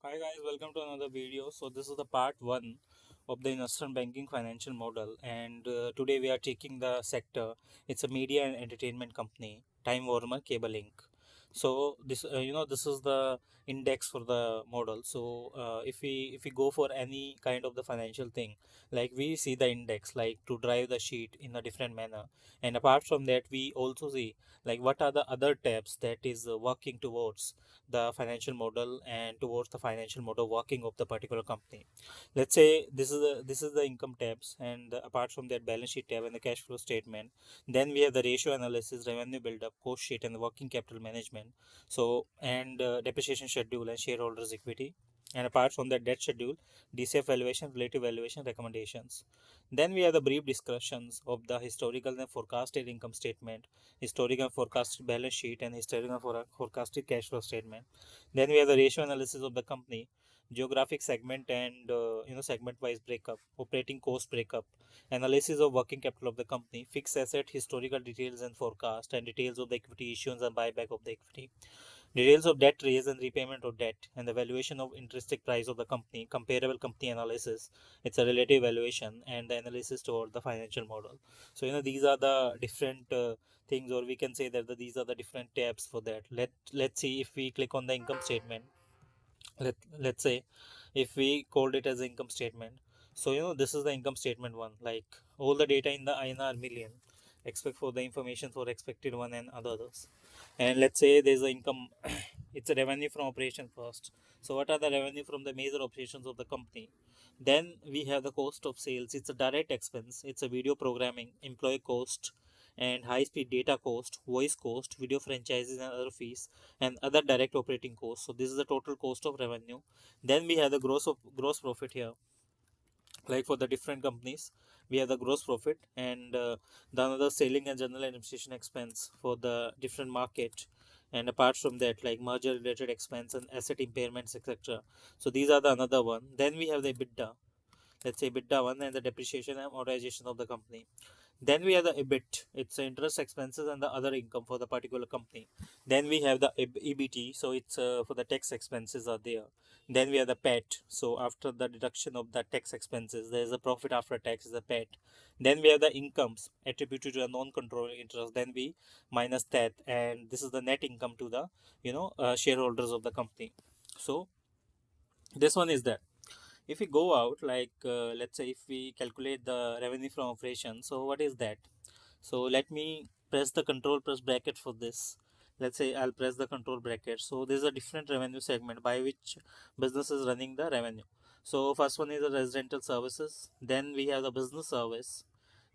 Hi guys, welcome to another video. So this is the part 1 of the investment banking financial model, and today we are taking the sector. It's a media and entertainment company, Time Warner Cable Inc. So this is the index for the model. So if we go for any kind of the financial thing, like we see the index like to drive the sheet in a different manner, and apart from that we also see like what are the other tabs that is working towards the financial model and towards the financial model working of the particular company. Let's say this is the income tabs, and apart from that balance sheet tab and the cash flow statement. Then we have the ratio analysis, revenue build up, cost sheet, and the working capital management. So and depreciation schedule and shareholders equity. And apart from that, debt schedule, DCF valuation, relative valuation recommendations. Then we have the brief discussions of the historical and forecasted income statement, historical forecasted balance sheet, and historical forecasted cash flow statement. Then we have the ratio analysis of the company, geographic segment and segment wise breakup, operating cost breakup, analysis of working capital of the company, fixed asset historical details and forecast, and details of the equity issuance and buyback of the equity. Details of debt raise and repayment of debt, and the valuation of intrinsic price of the company, comparable company analysis. It's a relative valuation and the analysis toward the financial model. So these are the different things, or we can say that these are the different tabs for that. Let's see if we click on the income statement. Let's say if we called it as income statement. So this is the income statement one, like all the data in the INR million, expect for the information for expected one and others. And let's say there's a income it's a revenue from operation first. So what are the revenue from the major operations of the company? Then we have the cost of sales. It's a direct expense. It's a video programming, employee cost, and high speed data cost, voice cost, video franchises and other fees, and other direct operating costs. So this is the total cost of revenue. Then we have the gross profit here. Like for the different companies, we have the gross profit, and the another selling and general administration expense for the different market. And apart from that, like merger related expense and asset impairments, etc. So these are the another one. Then we have the EBITDA. Let's say EBITDA one, and the depreciation and amortization of the company. Then we have the EBIT. It's the interest expenses and the other income for the particular company. Then we have the EBT. So it's for the tax expenses are there. Then we have the PAT. So after the deduction of the tax expenses, there is a profit after tax is a PAT. Then we have the incomes attributed to a non-controlling interest. Then we minus that, and this is the net income to the shareholders of the company. So this one is that if we go out, like let's say if we calculate the revenue from operation, so what is that? So let me press the control press bracket for this. Let's say I'll press the control bracket. So there's a different revenue segment by which business is running the revenue. So first one is the residential services, then we have the business service,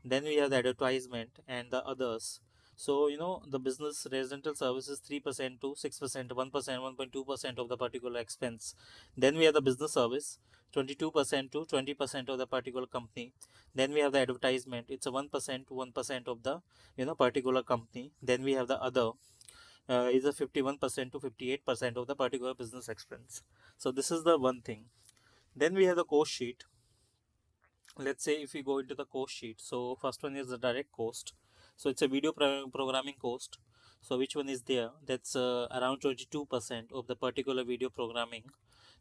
then we have the advertisement and the others. So the business residential services 3% to 6%, 1%, 1.2% of the particular expense. Then we have the business service 22% to 20% of the particular company. Then we have the advertisement, it's a 1% to 1% of the particular company. Then we have the other, is a 51% to 58% of the particular business expense. So this is the one thing. Then we have the cost sheet. Let's say if we go into the cost sheet, so first one is the direct cost. So it's a video programming cost. So which one is there? That's around 22% of the particular video programming,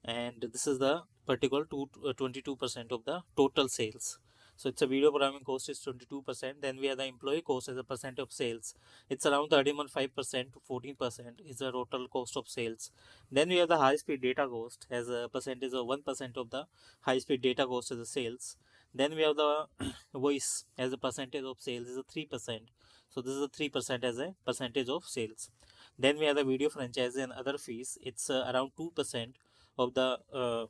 and this is the particular 22% of the total sales. So it's a video programming cost is 22%. Then we have the employee cost as a percent of sales. It's around 31.5% to 14% is the total cost of sales. Then we have the high speed data cost as a percentage of 1% of the high speed data cost as a sales. Then we have the voice as a percentage of sales is a 3%. So this is a 3% as a percentage of sales. Then we have the video franchise and other fees. It's around 2% of the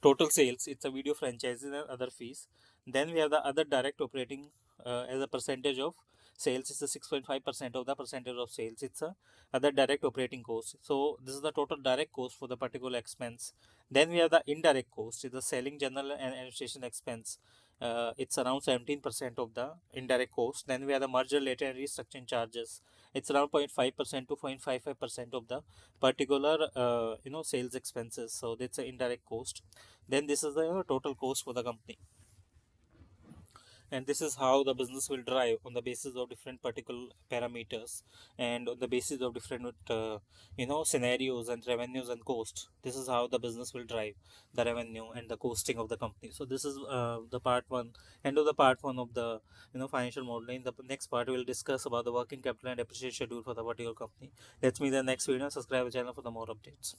total sales. It's a video franchise and other fees. Then we have the other direct operating as a percentage of sales. It's a 6.5% of the percentage of sales. It's a other direct operating cost. So this is the total direct cost for the particular expense. Then we have the indirect cost. It's the selling, general and administration expense. It's around 17% of the indirect cost. Then we have the merger related and restructuring charges. It's around 0.5% to 0.55% of the particular sales expenses. So that's an indirect cost. Then this is the total cost for the company. and this is how the business will drive on the basis of different particular parameters, and on the basis of different scenarios and revenues and cost. This is how the business will drive the revenue and the costing of the company. So this is the part one, end of the part one of the financial modeling. The next part we will discuss about the working capital and depreciation schedule for the particular company. Let's meet in the next video. Subscribe the channel for the more updates.